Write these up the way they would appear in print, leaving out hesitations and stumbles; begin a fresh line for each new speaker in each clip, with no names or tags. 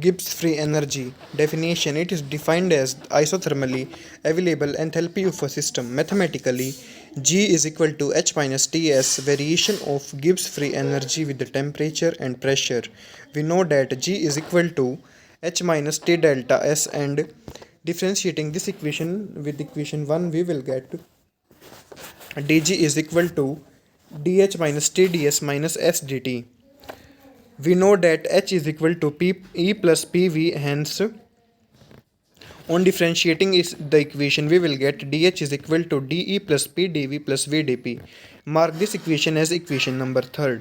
Gibbs free energy. Definition: it is defined as isothermally available enthalpy of a system. Mathematically, G is equal to H minus Ts, variation of Gibbs free energy with the temperature and pressure. We know that G is equal to H minus T delta S, and differentiating this equation with equation 1, we will get dg is equal to dh minus tds minus s dt. We know that h is equal to e plus pv, hence on differentiating is the equation, we will get dh is equal to de plus pdv plus vdp. Mark this equation as equation number 3.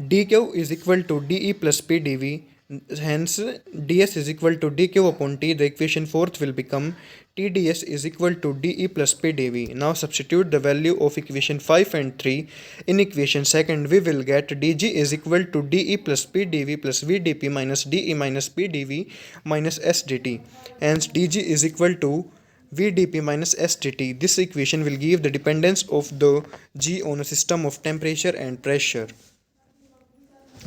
dq is equal to de plus pdv, hence ds is equal to dq upon t. The equation 4th will become tds is equal to de plus pdv. Now substitute the value of equation 5 and 3 in equation 2nd. We will get dg is equal to de plus pdv plus vdp minus de minus pdv minus s dt. Hence dg is equal to vdp minus s dt. This equation will give the dependence of the g on a system of temperature and pressure.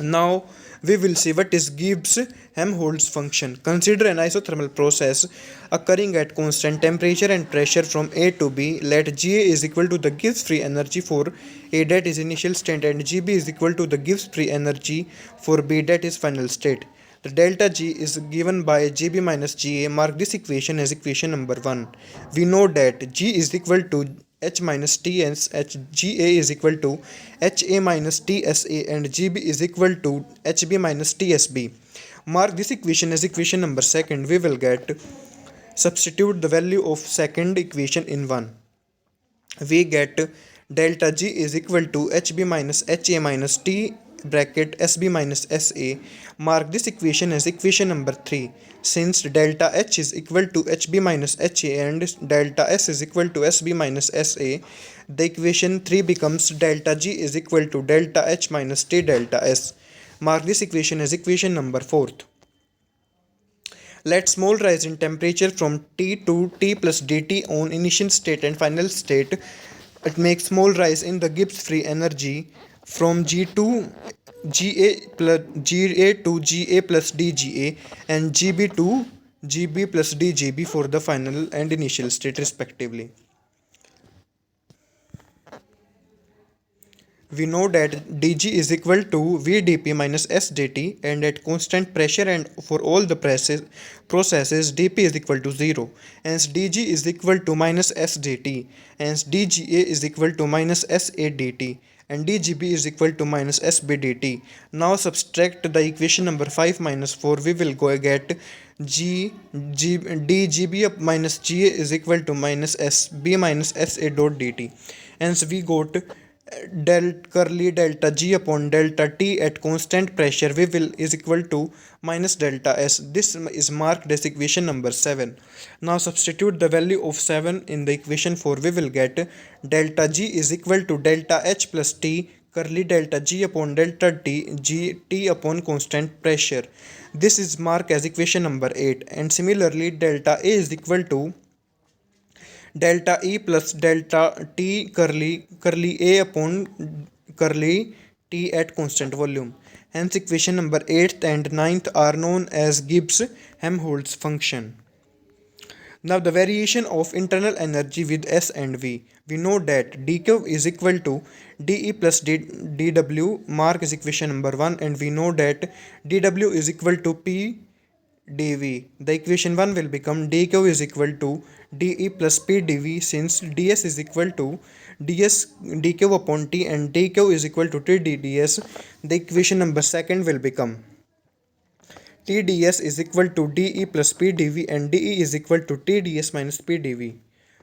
Now we will see what is Gibbs-Helmholtz function. Consider an isothermal process occurring at constant temperature and pressure from A to B. Let Ga is equal to the Gibbs free energy for A, that is initial state, and Gb is equal to the Gibbs free energy for B, that is final state. The delta G is given by Gb minus Ga. Mark this equation as equation number 1. We know that G is equal to H minus Ts, Ga is equal to Ha minus Tsa, and Gb is equal to Hb minus Tsb. Mark this equation as equation number 2nd. We will get, substitute the value of second equation in 1. We get delta G is equal to Hb minus Ha minus T bracket Sb minus Sa. Mark this equation as equation number 3. Since delta H is equal to Hb minus Ha and delta S is equal to Sb minus Sa, the equation 3 becomes delta G is equal to delta H minus T delta S. Mark this equation as equation number 4. Let small rise in temperature from T to T plus dt on initial state and final state. It makes small rise in the Gibbs free energy from G to Ga plus Ga to Ga plus dGa and Gb to Gb plus dGb for the final and initial state respectively. We know that dg is equal to vdp minus s dt, and at constant pressure and for all the processes dp is equal to 0. Hence dg is equal to minus s dt. Hence dga is equal to minus sa dt, and dgb is equal to minus sb dt. Now subtract the equation number 5 minus 4. We will go get dgb minus ga is equal to minus sb minus sa dot dt. Hence we got curly delta G upon delta T at constant pressure we will is equal to minus delta S. This is marked as equation number 7. Now substitute the value of 7 in the equation 4. We will get delta G is equal to delta H plus T curly delta G upon delta T T upon constant pressure. This is marked as equation number 8. And similarly delta A is equal to delta E plus delta T curly A upon curly T at constant volume. Hence equation number 8th and 9th are known as Gibbs-Helmholtz function. Now the variation of internal energy with S and V. We know that dQ is equal to dE plus dW. Mark is equation number 1, and we know that dW is equal to P dV. The equation 1 will become dQ is equal to dE plus P dV, since ds is equal to dQ upon T and dQ is equal to T dds. The equation number 2nd will become Tds is equal to dE plus P dV, and dE is equal to Tds minus P dV.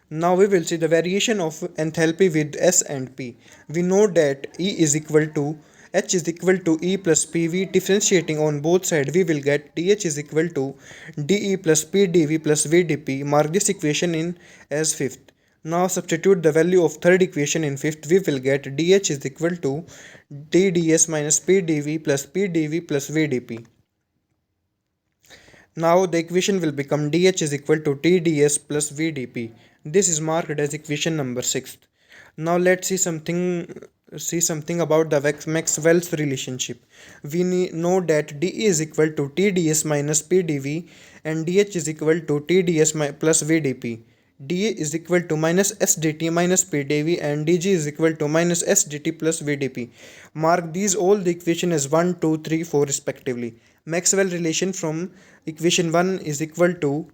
Now we will see the variation of enthalpy with S and P. We know that E is equal to H is equal to E plus PV. Differentiating on both sides, we will get dH is equal to dE plus PdV plus VdP. Mark this equation in as 5th. Now substitute the value of third equation in 5th. We will get dH is equal to dds minus PdV plus PdV plus VdP. Now the equation will become dH is equal to TdS plus VdP. This is marked as equation number 6. Now let's see something see something about the Maxwell's relationship. We know that dE is equal to TdS minus PdV and dH is equal to TdS plus VdP. dA is equal to minus SdT minus PdV and dG is equal to minus SdT plus VdP. Mark these all the equation as 1, 2, 3, 4 respectively. Maxwell relation from equation 1 is equal to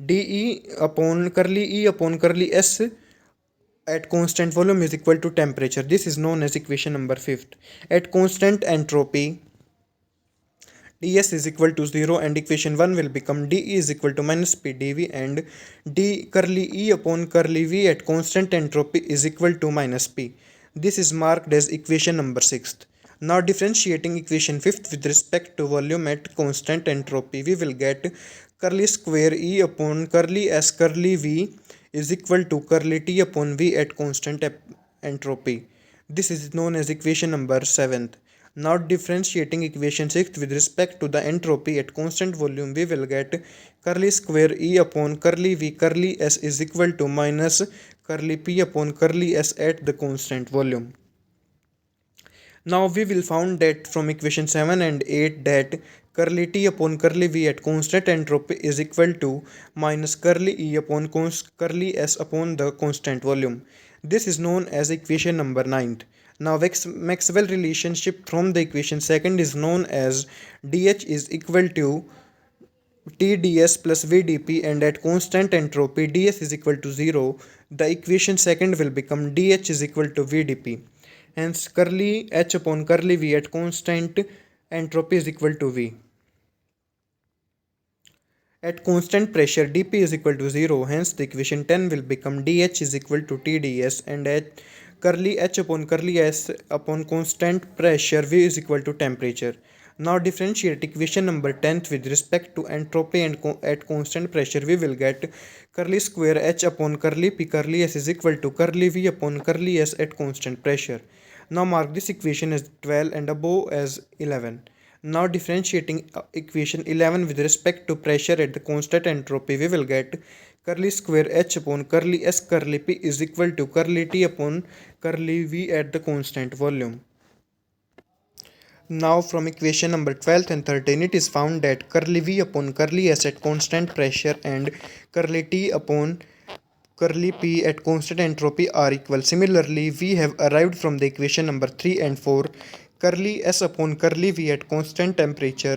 dE upon curly E upon curly S at constant volume is equal to temperature. This is known as equation number 5. At constant entropy, ds is equal to 0 and equation 1 will become dE is equal to minus PdV and d curly E upon curly V at constant entropy is equal to minus P. This is marked as equation number 6. Now differentiating equation 5th with respect to volume at constant entropy, we will get curly square E upon curly S curly V is equal to curly T upon V at constant entropy. This is known as equation number 7th. Now differentiating equation 6th with respect to the entropy at constant volume, we will get curly square E upon curly V curly S is equal to minus curly P upon curly S at the constant volume. Now we will found that from equation 7 and 8 that curly T upon curly V at constant entropy is equal to minus curly E upon curly S upon the constant volume. This is known as equation number 9. Now Maxwell relationship from the equation 2nd is known as dH is equal to TdS plus VdP and at constant entropy ds is equal to 0. The equation 2nd will become dH is equal to VdP. Hence curly H upon curly V at constant entropy is equal to V. At constant pressure dP is equal to 0. Hence the equation 10 will become dH is equal to TdS and at curly H upon curly S upon constant pressure V is equal to temperature. Now differentiate equation number 10th with respect to entropy and at constant pressure we will get curly square H upon curly P curly S is equal to curly V upon curly S at constant pressure. Now mark this equation as 12 and above as 11. Now differentiating equation 11 with respect to pressure at the constant entropy we will get curly square H upon curly S curly P is equal to curly T upon curly V at the constant volume. Now from equation number 12 and 13 it is found that curly V upon curly S at constant pressure and curly T upon curly P at constant entropy are equal. Similarly, we have arrived from the equation number 3 and 4 curly S upon curly V at constant temperature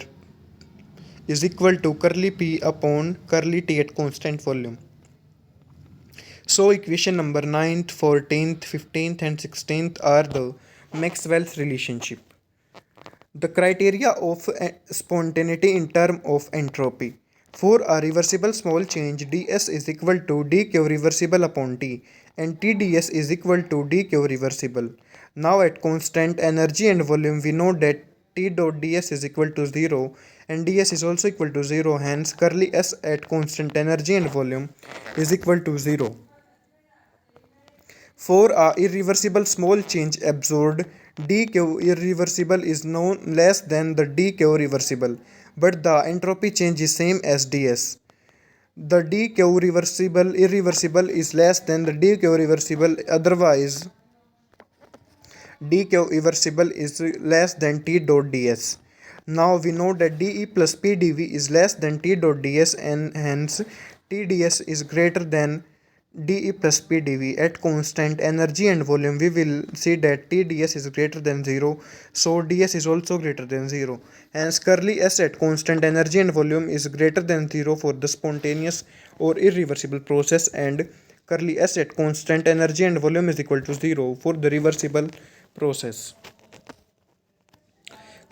is equal to curly P upon curly T at constant volume. So equation number 9th, 14th, 15th and 16th are the Maxwell's relationship. The criteria of spontaneity in terms of entropy. For a reversible small change, ds is equal to dq reversible upon t and tds is equal to dq reversible. Now at constant energy and volume, we know that t dot ds is equal to 0 and ds is also equal to 0. Hence, curly s at constant energy and volume is equal to 0. For a irreversible small change absorbed, dq irreversible is less than the dq reversible, but the entropy change is same as ds. The dq irreversible is less than the dq reversible, otherwise dq irreversible is less than t dot ds. Now we know that dE plus PdV is less than t dot ds and hence TdS is greater than dE plus PdV. At constant energy and volume we will see that TdS is greater than 0, so ds is also greater than 0. Hence curly S at constant energy and volume is greater than 0 for the spontaneous or irreversible process and curly S at constant energy and volume is equal to 0 for the reversible process.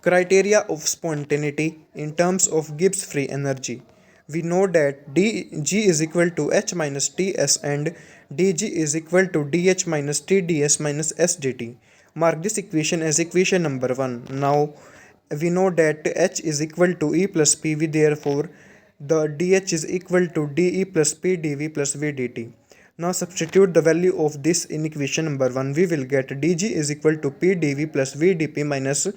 Criteria of spontaneity in terms of Gibbs free energy. We know that dg is equal to h minus ts and dg is equal to dh minus tds minus sdt. Mark this equation as equation number 1. Now we know that h is equal to e plus pv, therefore the dh is equal to de plus pdv plus vdt. Now substitute the value of this in equation number 1. We will get dg is equal to pdv plus vdp minus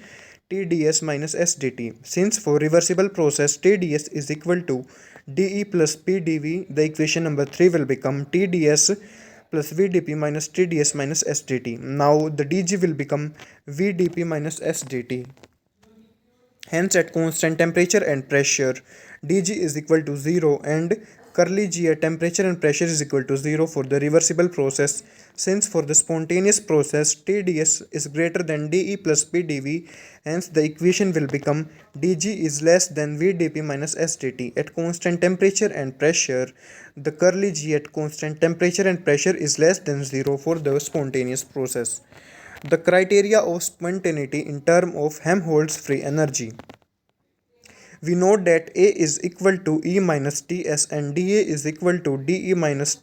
tds minus sdt. Since for reversible process tds is equal to de plus pdv, the equation number 3 will become tds plus VdP minus TdS minus SdT. Now the dG will become VdP minus SdT. Hence, at constant temperature and pressure, dG is equal to 0 and curly G at temperature and pressure is equal to 0 for the reversible process. Since for the spontaneous process, TdS is greater than dE plus PdV, hence the equation will become dG is less than VdP minus SdT. At constant temperature and pressure, the curly G at constant temperature and pressure is less than 0 for the spontaneous process. The criteria of spontaneity in terms of Helmholtz free energy. We know that A is equal to E minus Ts and dA is equal to dE minus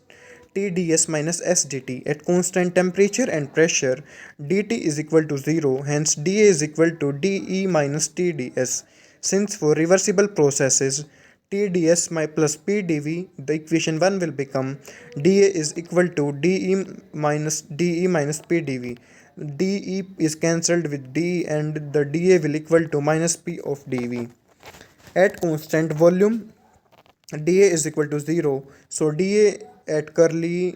Tds minus SdT. At constant temperature and pressure, dt is equal to 0, hence dA is equal to dE minus Tds. Since for reversible processes, Tds plus Pdv, the equation 1 will become dA is equal to dE minus Pdv. dE is cancelled with d and the dA will equal to minus P of dV. At constant volume, dA is equal to 0, so dA at curly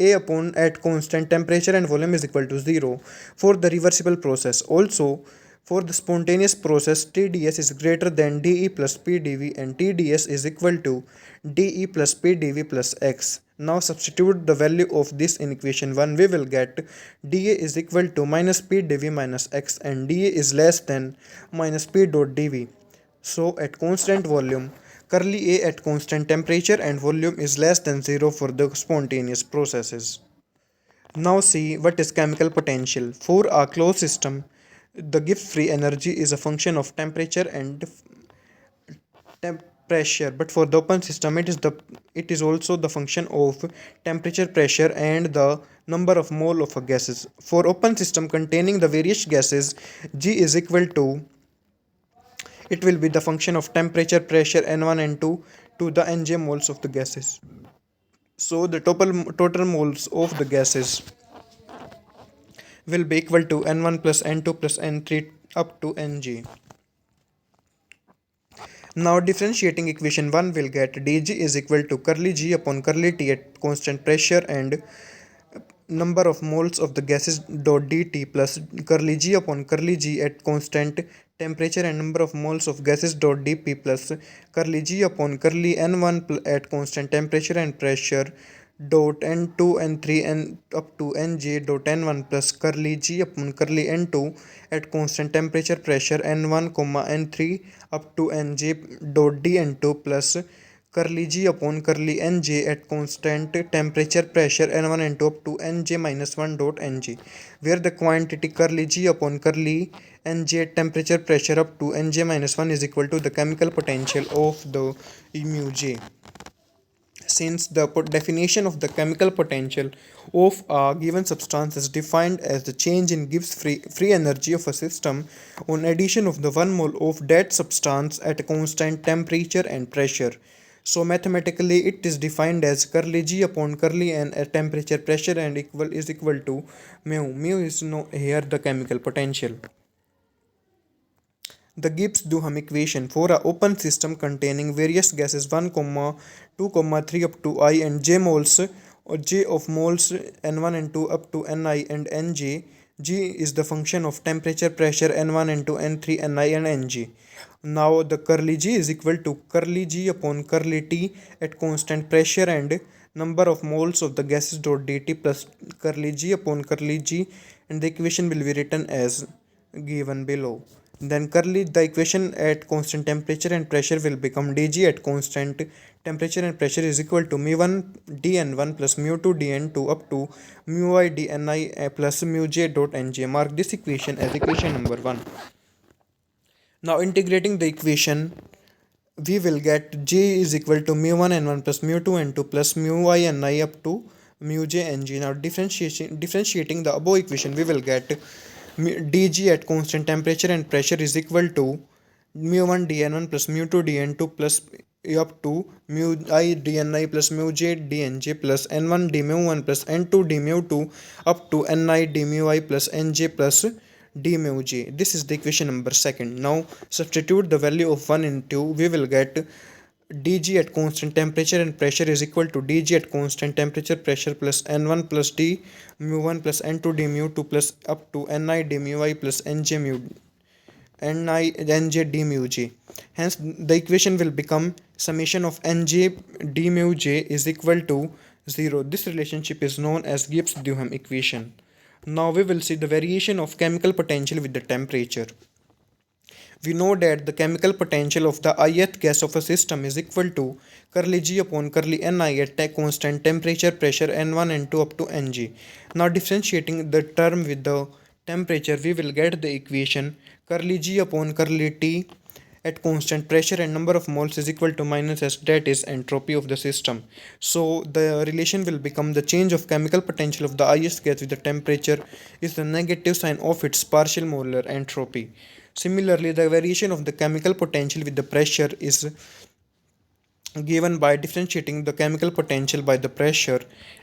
A upon at constant temperature and volume is equal to 0 for the reversible process. Also, for the spontaneous process, TdS is greater than dE plus PdV and TdS is equal to dE plus PdV plus x. Now substitute the value of this in equation 1. We will get dA is equal to minus PdV minus x and dA is less than minus P dot dV. So at constant volume, curly A at constant temperature and volume is less than 0 for the spontaneous processes. Now see what is chemical potential. For a closed system, the Gibbs free energy is a function of temperature and pressure, but for the open system it is also the function of temperature, pressure and the number of mole of gases. For open system containing the various gases, G is equal to, it will be the function of temperature, pressure, N1 and N2 to the Nj moles of the gases. So the total moles of the gases will be equal to N1 plus N2 plus N3 up to Nj. Now differentiating equation 1 will get dG is equal to curly G upon curly T at constant pressure and number of moles of the gases dot dt plus curly G upon curly G at constant temperature and number of moles of gases dot dp plus curly G upon curly N1 at constant temperature and pressure dot N2 N3 and up to Nj dot N1 plus curly G upon curly N2 at constant temperature pressure N1 N3 up to Nj dot Dn2 plus curly G upon curly Nj at constant temperature pressure N1 N2 up to Nj minus 1 dot Nj, where the quantity curly G upon curly Nj at temperature pressure up to Nj minus 1 is equal to the chemical potential of the mu J. Since the definition of the chemical potential of a given substance is defined as the change in Gibbs free energy of a system on addition of the 1 mole of that substance at a constant temperature and pressure. So mathematically it is defined as curly G upon curly N at temperature, pressure and is equal to mu. Mu is here the chemical potential. The Gibbs-Duhem equation for an open system containing various gases 1, 2, 3 up to I and j moles or j of moles n1 and 2 up to ni and nj. G is the function of temperature, pressure n1 and 2, n3, ni and nj. Now the curly G is equal to curly G upon curly T at constant pressure and number of moles of the gases dot dt plus curly G upon curly G, and the equation will be written as given below. Then the equation at constant temperature and pressure will become dG at constant temperature and pressure is equal to mu1 dn1 plus mu2 dn2 up to mu I dni plus mu j dot nj. Mark this equation as equation number 1. Now integrating the equation, we will get J is equal to mu1 n1 plus mu2 n2 plus mu I ni up to mu j ng. Now differentiating the above equation, we will get dG at constant temperature and pressure is equal to mu1 dn1 plus mu2 dn2 plus up to mu I dni plus mu j dnj plus n1 d mu1 plus n2 d mu2 up to ni d mu I plus nj plus d mu j. This is the equation number 2. Now substitute the value of 1 in 2. We will get dg at constant temperature and pressure is equal to dg at constant temperature pressure plus n1 plus d mu 1 plus n2 d mu 2 plus up to ni d mu I plus nj mu ni nj d mu j. Hence the equation will become summation of nj d mu j is equal to 0. This relationship is known as Gibbs-Duhem equation. Now we will see the variation of chemical potential with the temperature. We know that the chemical potential of the ith gas of a system is equal to curly G upon curly Ni at a constant temperature, pressure N1, N2 up to Ng. Now differentiating the term with the temperature, we will get the equation curly G upon curly T at constant pressure and number of moles is equal to minus S, that is entropy of the system. So the relation will become the change of chemical potential of the ith gas with the temperature is the negative sign of its partial molar entropy. Similarly, the variation of the chemical potential with the pressure is given by differentiating the chemical potential by the pressure,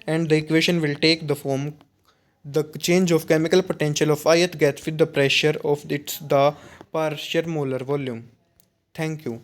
and the equation will take the form the change of chemical potential of ith gas with the pressure of its the partial molar volume. Thank you.